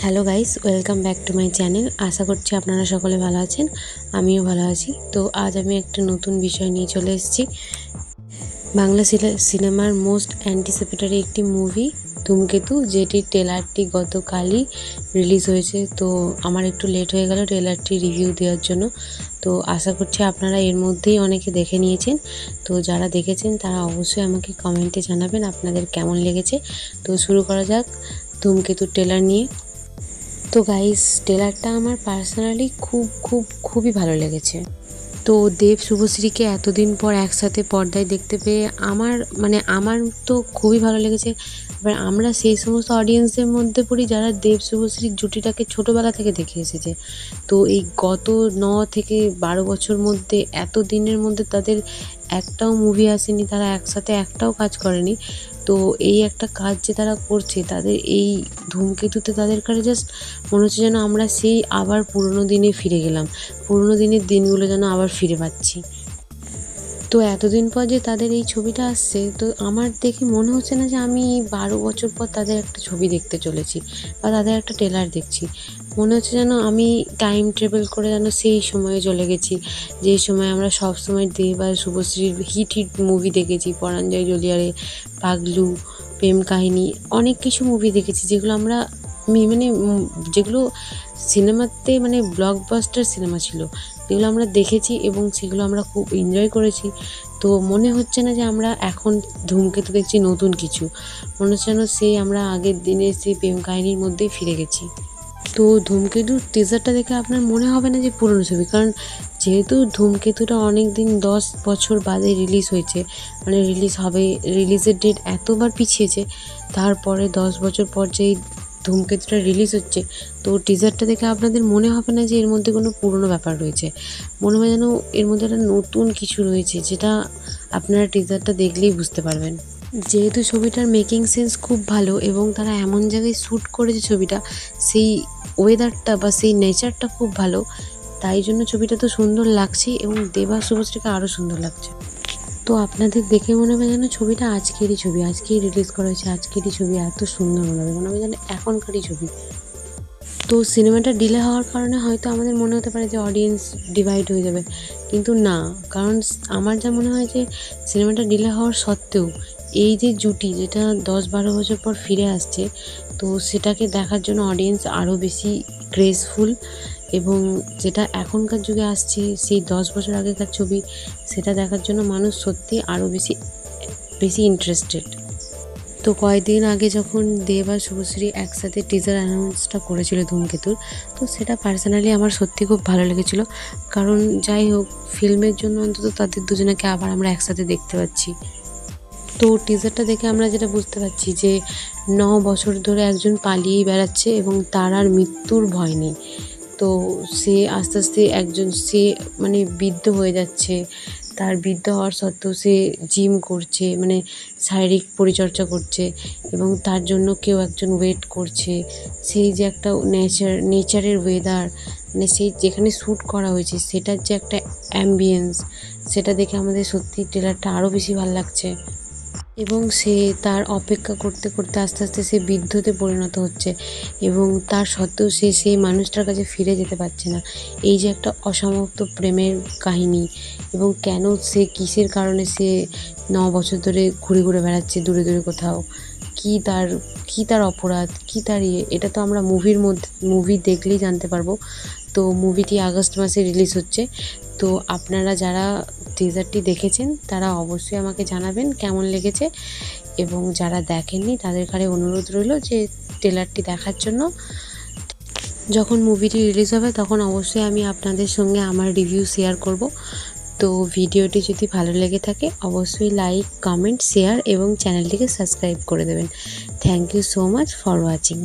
Hello guys, welcome back to my channel. আশা করছি আপনারা সকলে ভালো আছেন, আমিও ভালো আছি। তো আজ আমি একটা নতুন বিষয় নিয়ে চলে এসেছি। বাংলা সিনেমার মোস্ট অ্যান্টিসিপেটরি একটি মুভি ধূমকেতু, যেটির ট্রেলারটি গতকালই রিলিজ হয়েছে। তো আমার একটু লেট হয়ে গেল ট্রেলারটি রিভিউ দেওয়ার জন্য। তো আশা করছি আপনারা এর মধ্যেই অনেকে দেখে নিয়েছেন। তো যারা দেখেছেন তারা অবশ্যই আমাকে কমেন্টে জানাবেন আপনাদের কেমন লেগেছে। তো শুরু করা যাক ধূমকেতুর ট্রেলার নিয়ে। তো গাইস, ট্রেলারটা আমার পার্সোনালি খুবই ভালো লেগেছে। তো দেব শুভশ্রীকে এতদিন পর একসাথে পর্দায় দেখতে পেয়ে আমার তো খুবই ভালো লেগেছে। এবার আমরা সেই সমস্ত অডিয়েন্সের মধ্যে পড়ি যারা দেব শুভশ্রীর জুটিটাকে ছোটোবেলা থেকে দেখে এসেছে। তো এই গত 9 থেকে 12 বছর মধ্যে এত দিনের মধ্যে তাদের একটাও মুভি আসেনি, তারা একসাথে একটাও কাজ করেনি। তো এই একটা কাজ যে তারা করছে, তাদের এই ধূমকেতুতে তাদের কাছে জাস্ট মনে হচ্ছে যেন আমরা সেই আবার পুরোনো দিনে ফিরে গেলাম, পুরোনো দিনের দিনগুলো যেন আবার ফিরে পাচ্ছি। তো এতদিন পর যে তাদের এই ছবিটা আসছে, তো আমার দেখে মনে হচ্ছে না যে আমি 12 বছর পর তাদের একটা ছবি দেখতে চলেছি বা তাদের একটা ট্রেলার দেখছি। মনে হচ্ছে যেন আমি টাইম ট্রাভেল করে যেন সেই সময়ে চলে গেছি, যেই সময় আমরা সব সময় দেব আর শুভশ্রীর হিট মুভি দেখেছি। পরাঞ্জয় জ্বলিয়ারে, পাগলু, প্রেম কাহিনী, অনেক কিছু মুভি দেখেছি যেগুলো আমরা যেগুলো সিনেমাতে ব্লকবাস্টার সিনেমা ছিল, যেগুলো আমরা দেখেছি এবং সেগুলো আমরা খুব এনজয় করেছি। তো মনে হচ্ছে না যে আমরা এখন ধূমকেতু দেখছি নতুন কিছু, মনে হচ্ছে যেন সেই আমরা আগের দিনে সেই প্রেম কাহিনীর মধ্যেই ফিরে গেছি। তো ধূমকেতুর টিজারটা দেখে আপনার মনে হবে না যে পুরনো ছবি, কারণ যেহেতু ধূমকেতুটা অনেক দিন 10 বছর বাদে রিলিজ হয়েছে, রিলিজের ডেট এতবার পিছিয়েছে, তারপরে 10 বছর পর যেই ধূমকেতুটা রিলিজ হচ্ছে, তো টিজারটা দেখে আপনাদের মনে হবে না যে এর মধ্যে কোনো পুরনো ব্যাপার রয়েছে। মনে হয় যেন এর মধ্যে একটা নতুন কিছু রয়েছে, যেটা আপনারা টিজারটা দেখলেই বুঝতে পারবেন। যেহেতু ছবিটার মেকিং সেন্স খুব ভালো এবং তারা এমন জায়গায় শ্যুট করেছে ছবিটা, সেই ওয়েদারটা বা সেই নেচারটা খুব ভালো, তাই জন্য ছবিটা তো সুন্দর লাগছেই এবং দেবা শুভশ্রীকে আরও সুন্দর লাগছে। তো আপনাদের দেখে মনে হবে যেন ছবিটা আজকেরই ছবি, আজকেই রিলিজ করা হয়েছে, আজকেরই ছবি, এত সুন্দর মনে হবে যেন এখনকারই ছবি। তো সিনেমাটা ডিলে হওয়ার কারণে হয়তো আমাদের মনে হতে পারে যে অডিয়েন্স ডিভাইড হয়ে যাবে, কিন্তু না। কারণ আমার যা মনে হয় যে সিনেমাটা ডিলে হওয়ার সত্ত্বেও এই যে জুটি যেটা 10-12 বছর পর ফিরে আসছে, তো সেটাকে দেখার জন্য অডিয়েন্স আরও বেশি গ্রেসফুল। এবং যেটা এখনকার যুগে আসছে সেই 10 বছর আগেকার ছবি, সেটা দেখার জন্য মানুষ সত্যি আরও বেশি বেশি ইন্টারেস্টেড। তো কয়েকদিন আগে যখন দেব আর শুভশ্রী একসাথে টিজার অ্যানাউন্সটা করেছিল ধূমকেতুর, তো সেটা পার্সোনালি আমার সত্যি খুব ভালো লেগেছিলো। কারণ যাই হোক, ফিল্মের জন্য অন্তত তাদের দুজনকে আবার আমরা একসাথে দেখতে পাচ্ছি। তো টিজারটা দেখে আমরা যেটা বুঝতে পারছি যে 9 বছর ধরে একজন পালিয়েই বেড়াচ্ছে এবং তার আর মৃত্যুর ভয় নেই। তো সে আস্তে আস্তে বৃদ্ধ হয়ে যাচ্ছে। তার বৃদ্ধ হওয়ার সত্ত্বেও সে জিম করছে, শারীরিক পরিচর্যা করছে এবং তার জন্য কেউ একজন ওয়েট করছে। সেই যে একটা নেচারের ওয়েদার, সেই যেখানে শ্যুট করা হয়েছে সেটার যে একটা অ্যাম্বিয়েন্স, সেটা দেখে আমাদের সত্যি ট্রেলারটা আরও বেশি ভালো লাগছে। এবং সে তার অপেক্ষা করতে করতে আস্তে আস্তে সে বৃদ্ধতে পরিণত হচ্ছে এবং তার সত্ত্বেও সে সেই মানুষটার কাছে ফিরে যেতে পারছে না। এই যে একটা অসমাপ্ত প্রেমের কাহিনী, এবং কেন সে কিসের কারণে সে 9 বছর ধরে ঘুরে ঘুরে বেড়াচ্ছে দূরে দূরে কোথাও, কী তার অপরাধ, কী তার এটা তো আমরা মুভি দেখলেই জানতে পারবো। তো মুভিটি আগস্ট মাসে রিলিজ হচ্ছে। তো আপনারা যারা টিজারটি দেখেছেন তারা অবশ্যই আমাকে জানাবেন কেমন লেগেছে, এবং যারা দেখেননি তাদের কাছে অনুরোধ রইল যে ট্রেলারটি দেখার জন্য। যখন মুভিটি রিলিজ হবে তখন অবশ্যই আমি আপনাদের সঙ্গে আমার রিভিউ শেয়ার করব। তো ভিডিওটি যদি ভালো লেগে থাকে অবশ্যই লাইক, কমেন্ট, শেয়ার এবং চ্যানেলটিকে সাবস্ক্রাইব করে দেবেন। Thank you so much for watching.